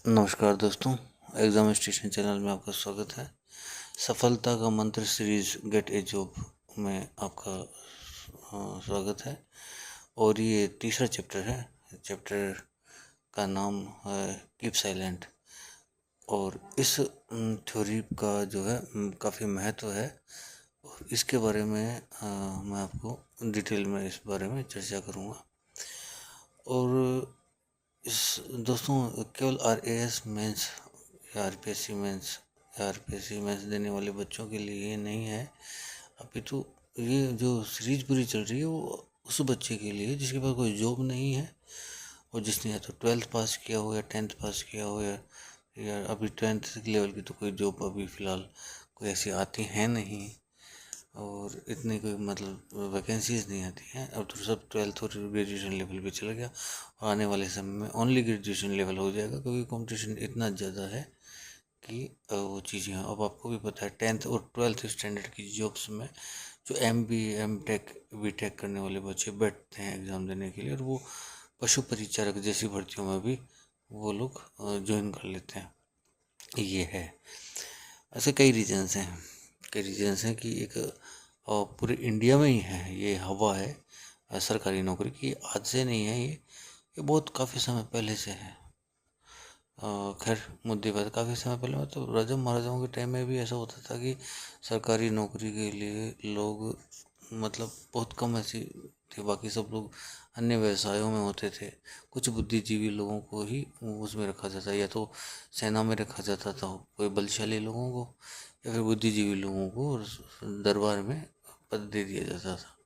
नमस्कार दोस्तों, exam station channel में आपका स्वागत है। सफलता का मंत्र सीरीज गेट ए जॉब में आपका स्वागत है। और ये तीसरा चैप्टर है। चैप्टर का नाम है कीप साइलेंट। और इस थ्योरी का जो है काफ़ी महत्व है। और इसके बारे में मैं आपको डिटेल में इस बारे में चर्चा करूँगा। और इस दोस्तों केवल RAS मेंस या RPSC मेंस या RPSC मेंस देने वाले बच्चों के लिए ये नहीं है। अभी तो ये जो सीरीज पूरी चल रही है वो उस बच्चे के लिए जिसके पास कोई जॉब नहीं है, और जिसने या तो 12th पास किया हो या 10th पास किया हो, या अभी 10th लेवल की तो कोई जॉब अभी फ़िलहाल कोई ऐसी आती है नहीं। और इतनी कोई मतलब वैकेंसीज नहीं आती हैं। अब तो सब 12th और ग्रेजुएशन लेवल पे चला गया, और आने वाले समय में ओनली ग्रेजुएशन लेवल हो जाएगा, क्योंकि कंपटीशन इतना ज़्यादा है कि वो चीज़ें हैं। अब आपको भी पता है 10th और 12th स्टैंडर्ड की जॉब्स में जो MBA M.Tech B.Tech करने वाले बच्चे बैठते हैं एग्ज़ाम देने के लिए, और वो पशु परिचारक जैसी भर्तियों में भी वो लोग ज्वाइन कर लेते हैं। ये है, ऐसे कई रीजन्स हैं कि एक पूरे इंडिया में ही है ये हवा है सरकारी नौकरी की। आज से नहीं है ये बहुत काफ़ी समय पहले से है। खैर मुद्दे पर, काफ़ी समय पहले मतलब राजा महाराजाओं के टाइम में भी ऐसा होता था कि सरकारी नौकरी के लिए लोग मतलब बहुत कम ऐसी थे, बाकी सब लोग अन्य व्यवसायों में होते थे। कुछ बुद्धिजीवी लोगों को ही उसमें रखा जाता, या तो सेना में रखा जाता था कोई बलशाली लोगों को, या फिर बुद्धिजीवी लोगों को दरबार में पद दे दिया जाता था।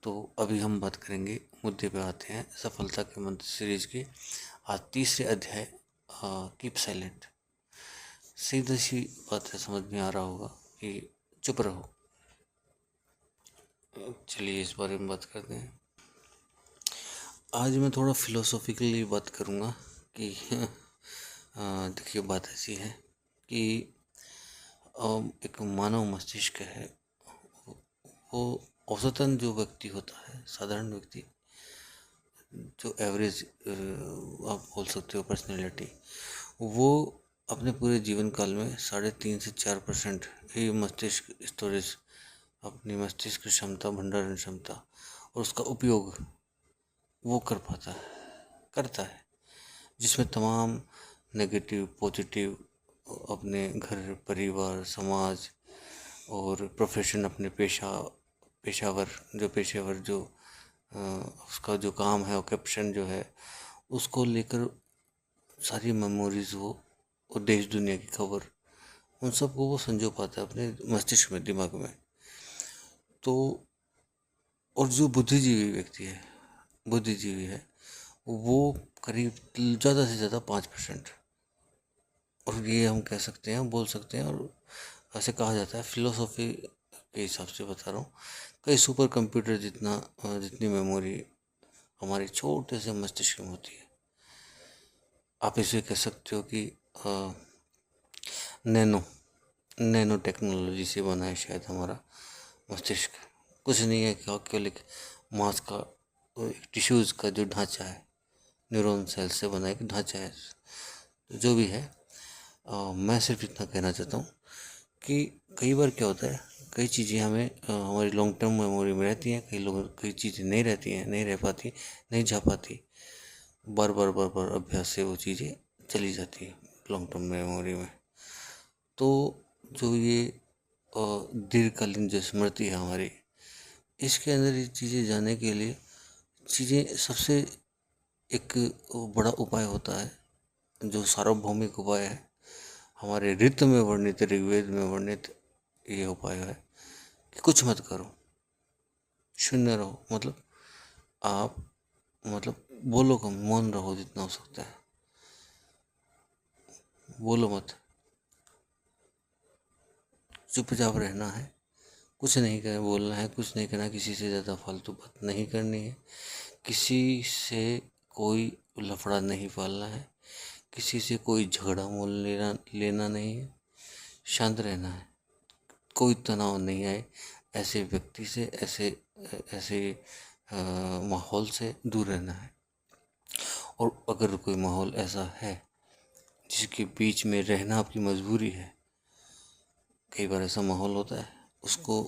तो अभी हम बात करेंगे, मुद्दे पे आते हैं सफलता के मंत्र सीरीज के आज तीसरे अध्याय कीप साइलेंट। सीधी सी बात है, समझ में आ रहा होगा कि चुप रहो। चलिए इस बारे में बात करते हैं। आज मैं थोड़ा फिलोसॉफिकली बात करूँगा कि देखिए बात ऐसी है कि एक मानव मस्तिष्क है, वो औसतन जो व्यक्ति होता है, साधारण व्यक्ति, जो एवरेज आप बोल सकते हो पर्सनैलिटी, वो अपने पूरे जीवन काल में 3.5 से 4% ही मस्तिष्क स्टोरेज, अपनी मस्तिष्क क्षमता, भंडारण क्षमता और उसका उपयोग वो करता है, जिसमें तमाम नेगेटिव पॉजिटिव अपने घर परिवार समाज और प्रोफेशन, अपने पेशेवर जो उसका जो काम है, ऑक्यूपेशन जो है, उसको लेकर सारी मेमोरीज वो और देश दुनिया की खबर, उन सबको वो संजो पाता है अपने मस्तिष्क में, दिमाग में। तो और जो बुद्धिजीवी है वो करीब ज़्यादा से ज़्यादा 5%। और ये हम कह सकते हैं, बोल सकते हैं, और ऐसे कहा जाता है, फिलोसॉफी के हिसाब से बता रहा हूँ, कई सुपर कंप्यूटर जितनी मेमोरी हमारे छोटे से मस्तिष्क में होती है। आप इसे कह सकते हो कि नैनो टेक्नोलॉजी से बना है शायद हमारा मस्तिष्क। कुछ नहीं है कि केवल एक मांस का, एक टिश्यूज़ का जो ढांचा है, न्यूरॉन सेल से बना एक ढांचा है। तो जो भी है, मैं सिर्फ इतना कहना चाहता हूँ कि कई बार क्या होता है, कई चीज़ें हमें हमारी लॉन्ग टर्म मेमोरी में रहती हैं, कई चीज़ें नहीं रहती हैं, नहीं रह पाती, नहीं जा पाती। बार बार अभ्यास से वो चीज़ें चली जाती है लॉन्ग टर्म मेमोरी में। तो जो ये दीर्घकालीन जो स्मृति है हमारी, इसके अंदर ये चीज़ें जाने के लिए चीज़ें सबसे एक बड़ा उपाय होता है, जो सार्वभौमिक उपाय है, हमारे ऋत में वर्णित, ऋग्वेद में वर्णित ये उपाय है कि कुछ मत करो, शून्य रहो। मतलब आप मतलब बोलो कम, मौन रहो जितना हो सकता है, बोलो मत, चुपचाप रहना है, कुछ नहीं कर बोलना है, कुछ नहीं करना, किसी से ज़्यादा फालतू बात नहीं करनी है, किसी से कोई लफड़ा नहीं पालना है, किसी से कोई झगड़ा मोल लेना नहीं है, शांत रहना है, कोई तनाव नहीं आए, ऐसे व्यक्ति से, ऐसे ऐसे माहौल से दूर रहना है। और अगर कोई माहौल ऐसा है जिसके बीच में रहना आपकी मजबूरी है, कई बार ऐसा माहौल होता है, उसको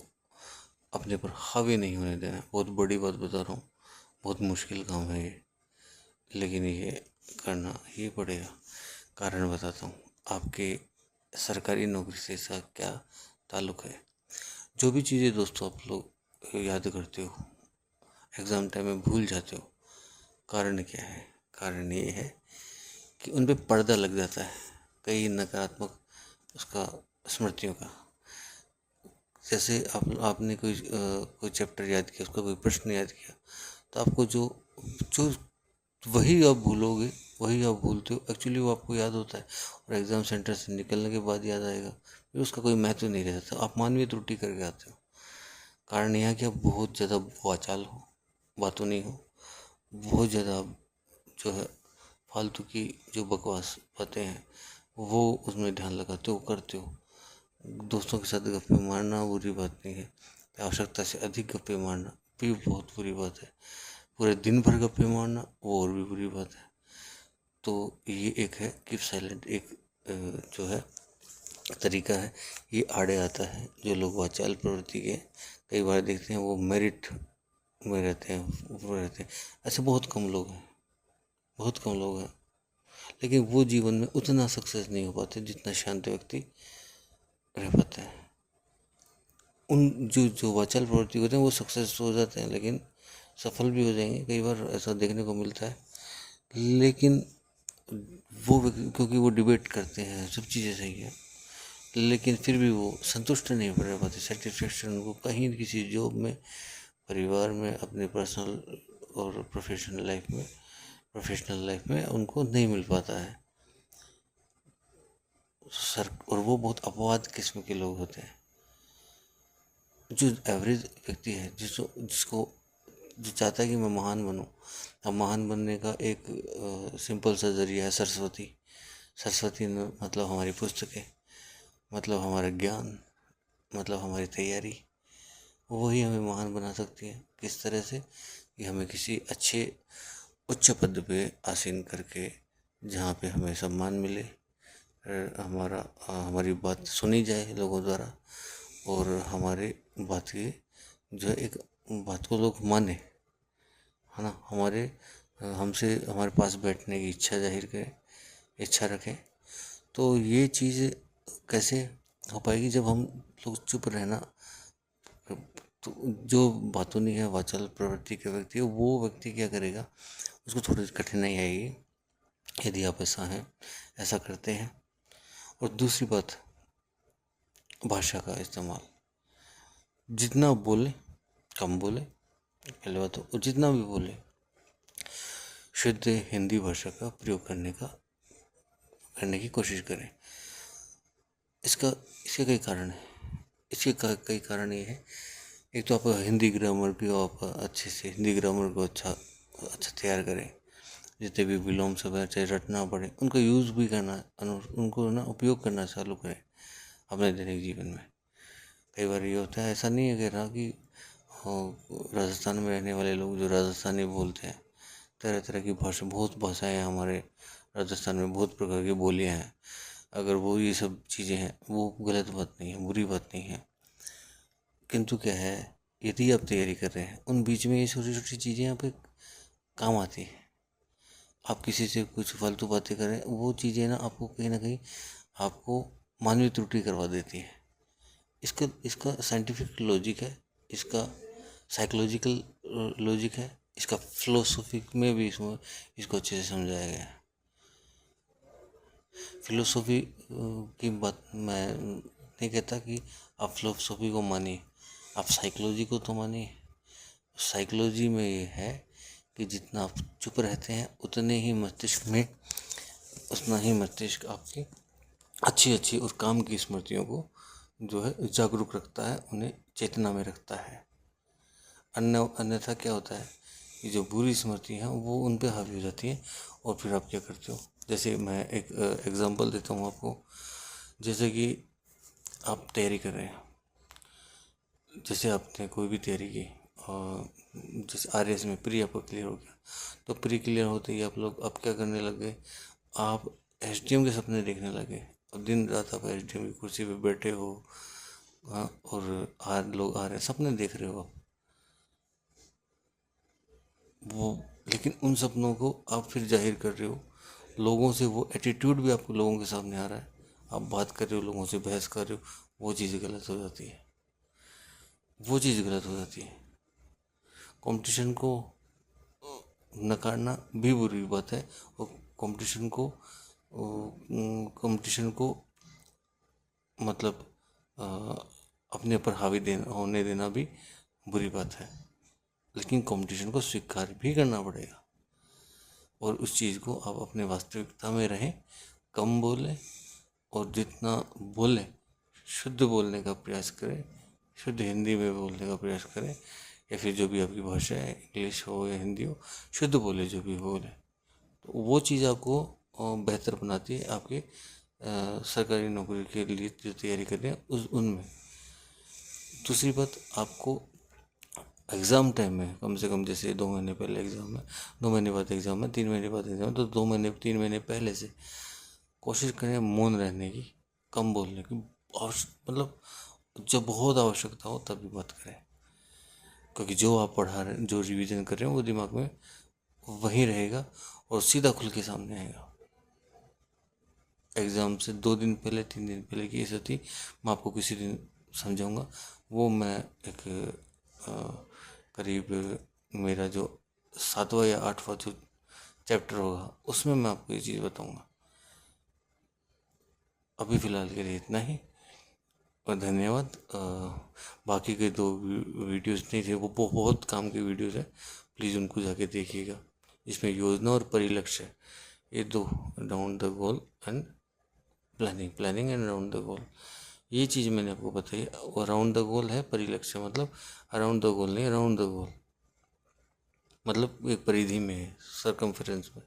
अपने पर हावी नहीं होने देना है। बहुत बड़ी बात बता रहा हूँ, बहुत मुश्किल काम है ये, लेकिन ये करना ही पड़ेगा। कारण बताता हूँ, आपके सरकारी नौकरी से इसका क्या ताल्लुक है। जो भी चीज़ें दोस्तों आप लोग याद करते हो, एग्ज़ाम टाइम में भूल जाते हो, कारण क्या है? कारण ये है कि उन पे पर्दा लग जाता है कई नकारात्मक उसका स्मृतियों का। जैसे आपने कोई चैप्टर याद किया, उसका कोई प्रश्न याद किया, तो आपको जो जो वही आप भूलोगे, वही आप भूलते हो। एक्चुअली वो आपको याद होता है और एग्ज़ाम सेंटर से निकलने के बाद याद आएगा, फिर उसका कोई महत्व नहीं रहता। आप मानवीय त्रुटि करके आते हो। कारण यह है कि आप बहुत ज़्यादा वाचाल हो, बातों नहीं हो, बहुत ज़्यादा जो है फालतू की जो बकवास बातें हैं वो उसमें ध्यान लगाते हो, करते हो। दोस्तों के साथ गप्पे मारना बुरी बात नहीं है, आवश्यकता से अधिक गप्पे मारना भी बहुत बुरी बात है। पूरे दिन भर गप्पे मारना वो और भी बुरी बात है। तो ये एक है कीप साइलेंट, एक जो है तरीका है, ये आड़े आता है। जो लोग वाचाल प्रवृत्ति के कई बार देखते हैं वो मेरिट में रहते हैं, ऊपर रहते हैं, ऐसे बहुत कम लोग हैं, बहुत कम लोग हैं। लेकिन वो जीवन में उतना सक्सेस नहीं हो पाते जितना शांत व्यक्ति रह पाता है। उन जो जो वाचाल प्रवृत्ति होते हैं वो सक्सेस हो जाते हैं, लेकिन सफल भी हो जाएंगे, कई बार ऐसा देखने को मिलता है। लेकिन वो क्योंकि वो डिबेट करते हैं, सब चीज़ें सही है, लेकिन फिर भी वो संतुष्ट नहीं रह पाते। सेटिस्फेक्शन उनको कहीं किसी जॉब में, परिवार में, अपने पर्सनल और प्रोफेशनल लाइफ में उनको नहीं मिल पाता है। और वो बहुत अपवाद किस्म के लोग होते हैं। जो एवरेज व्यक्ति है, जिसको जो चाहता है कि मैं महान बनूं, अब महान बनने का एक सिंपल सा जरिया है सरस्वती। सरस्वती मतलब हमारी पुस्तकें, मतलब हमारा ज्ञान, मतलब हमारी तैयारी, वही हमें महान बना सकती है। किस तरह से? कि हमें किसी अच्छे उच्च पद पे आसीन करके, जहाँ पे हमें सम्मान मिले, हमारी बात सुनी जाए लोगों द्वारा, और हमारे बात की जो है एक बात को लोग माने, है ना, हमसे हमारे पास बैठने की इच्छा जाहिर करें, इच्छा रखें। तो ये चीज़ कैसे हो पाएगी? जब हम लोग चुप रहना, तो जो बातों नहीं है, वाचाल प्रवृत्ति के व्यक्ति है, वो व्यक्ति क्या करेगा, उसको थोड़ी कठिनाई आएगी यदि आप ऐसा करते हैं। और दूसरी बात, भाषा का इस्तेमाल, जितना बोले कम बोले, पहले बात तो, और जितना भी बोले शुद्ध हिंदी भाषा का प्रयोग करने की कोशिश करें। इसके कई कारण है। इसके कई कारण ये है, एक तो आप हिंदी ग्रामर की आप अच्छे से हिंदी ग्रामर को अच्छा तैयार करें। जितने भी विलोम शब्द हैं, चाहे रटना पड़े, उनका यूज़ भी करना, उनको ना उपयोग करना चालू करें अपने दैनिक जीवन में। कई बार ये होता है, ऐसा नहीं है कह रहा कि राजस्थान में रहने वाले लोग जो राजस्थानी बोलते हैं, तरह तरह की बहुत भाषाएं हैं हमारे राजस्थान में, बहुत प्रकार की बोलियां हैं। अगर वो ये सब चीज़ें हैं, वो गलत बात नहीं है, बुरी बात नहीं है। किंतु क्या है, यदि आप तैयारी कर रहे हैं, उन बीच में ये छोटी छोटी चीज़ें यहाँ पे काम आती है। आप किसी से कुछ फालतू बातें करें, वो चीज़ें आपको कहीं ना कहीं आपको मानवीय त्रुटि करवा देती है। इसका इसका साइंटिफिक लॉजिक है, इसका साइकोलॉजिकल लॉजिक है, इसका फिलोसॉफी में भी इसको अच्छे से समझाया गया है। फिलोसॉफी की बात मैं नहीं कहता कि आप फिलोसॉफी को मानिए, आप साइकोलॉजी को तो मानिए। साइकोलॉजी में ये है कि जितना आप चुप रहते हैं, उतना ही मस्तिष्क आपकी अच्छी अच्छी और काम की स्मृतियों को जो है जागरूक रखता है, उन्हें चेतना में रखता है। अन्यथा क्या होता है कि जो बुरी स्मृति हैं वो उन पे हावी हो जाती है, और फिर आप क्या करते हो। जैसे मैं एक एग्जांपल देता हूँ आपको। जैसे कि आप तैयारी कर रहे हैं, जैसे आपने कोई भी तैयारी की, और जैसे RS में प्री आपका क्लियर हो गया, तो प्री क्लियर होते ही आप क्या करने लग गए, आप एसडीएम के सपने देखने लगे और दिन रात आप एसडीएम की कुर्सी पे बैठे हो। हाँ, और लोग आ रहे हैं, सपने देख रहे हो आप वो। लेकिन उन सपनों को आप फिर जाहिर कर रहे हो लोगों से। वो एटीट्यूड भी आपको लोगों के सामने आ रहा है, आप बात कर रहे हो लोगों से, बहस कर रहे हो, वो चीज़ गलत हो जाती है। वो चीज़ गलत हो जाती है। कंपटीशन को नकारना भी बुरी बात है, और कंपटीशन को मतलब अ, अपने पर हावी होने देना भी बुरी बात है। लेकिन कंपटीशन को स्वीकार भी करना पड़ेगा, और उस चीज़ को आप अपने वास्तविकता में रहें, कम बोलें, और जितना बोलें शुद्ध बोलने का प्रयास करें, शुद्ध हिंदी में बोलने का प्रयास करें, या फिर जो भी आपकी भाषा है, इंग्लिश हो या हिंदी हो, शुद्ध बोले, जो भी बोले। तो वो चीज़ आपको बेहतर बनाती है आपके सरकारी नौकरी के लिए जो तैयारी कर रहे हैं उनमें। दूसरी बात, आपको एग्ज़ाम टाइम में कम से कम, जैसे 2 महीने पहले एग्ज़ाम है, 2 महीने बाद एग्ज़ाम है, 3 महीने बाद एग्ज़ाम है, तो 2 महीने 3 महीने पहले से कोशिश करें मौन रहने की, कम बोलने की। मतलब जब बहुत आवश्यकता हो तभी बात करें, क्योंकि जो आप पढ़ा रहे, जो रिवीजन कर रहे हो, वो दिमाग में वहीं रहेगा और सीधा खुल के सामने आएगा। एग्ज़ाम से 2 दिन पहले, 3 दिन पहले की स्थिति मैं आपको किसी दिन समझाऊंगा। वो मैं एक करीब मेरा जो 7वां या 8वां जो चैप्टर होगा उसमें मैं आपको ये चीज़ बताऊंगा। अभी फ़िलहाल के लिए इतना ही, और धन्यवाद। बाकी के 2 वीडियोस नहीं थे, वो बहुत काम के वीडियोस है, प्लीज़ उनको जाके देखिएगा। इसमें योजना और परिलक्ष्य, ये 2, around the goal and planning and around the goal, ये चीज़ मैंने आपको बताई। अराउंड द गोल है, परिलक्ष्य मतलब अराउंड द गोल नहीं, अराउंड द गोल मतलब एक परिधि में है, सरकमफ्रेंस में।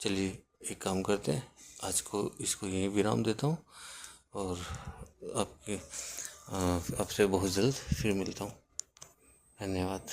चलिए एक काम करते हैं, आज को इसको यहीं विराम देता हूँ, और आपके आपसे बहुत जल्द फिर मिलता हूँ। धन्यवाद।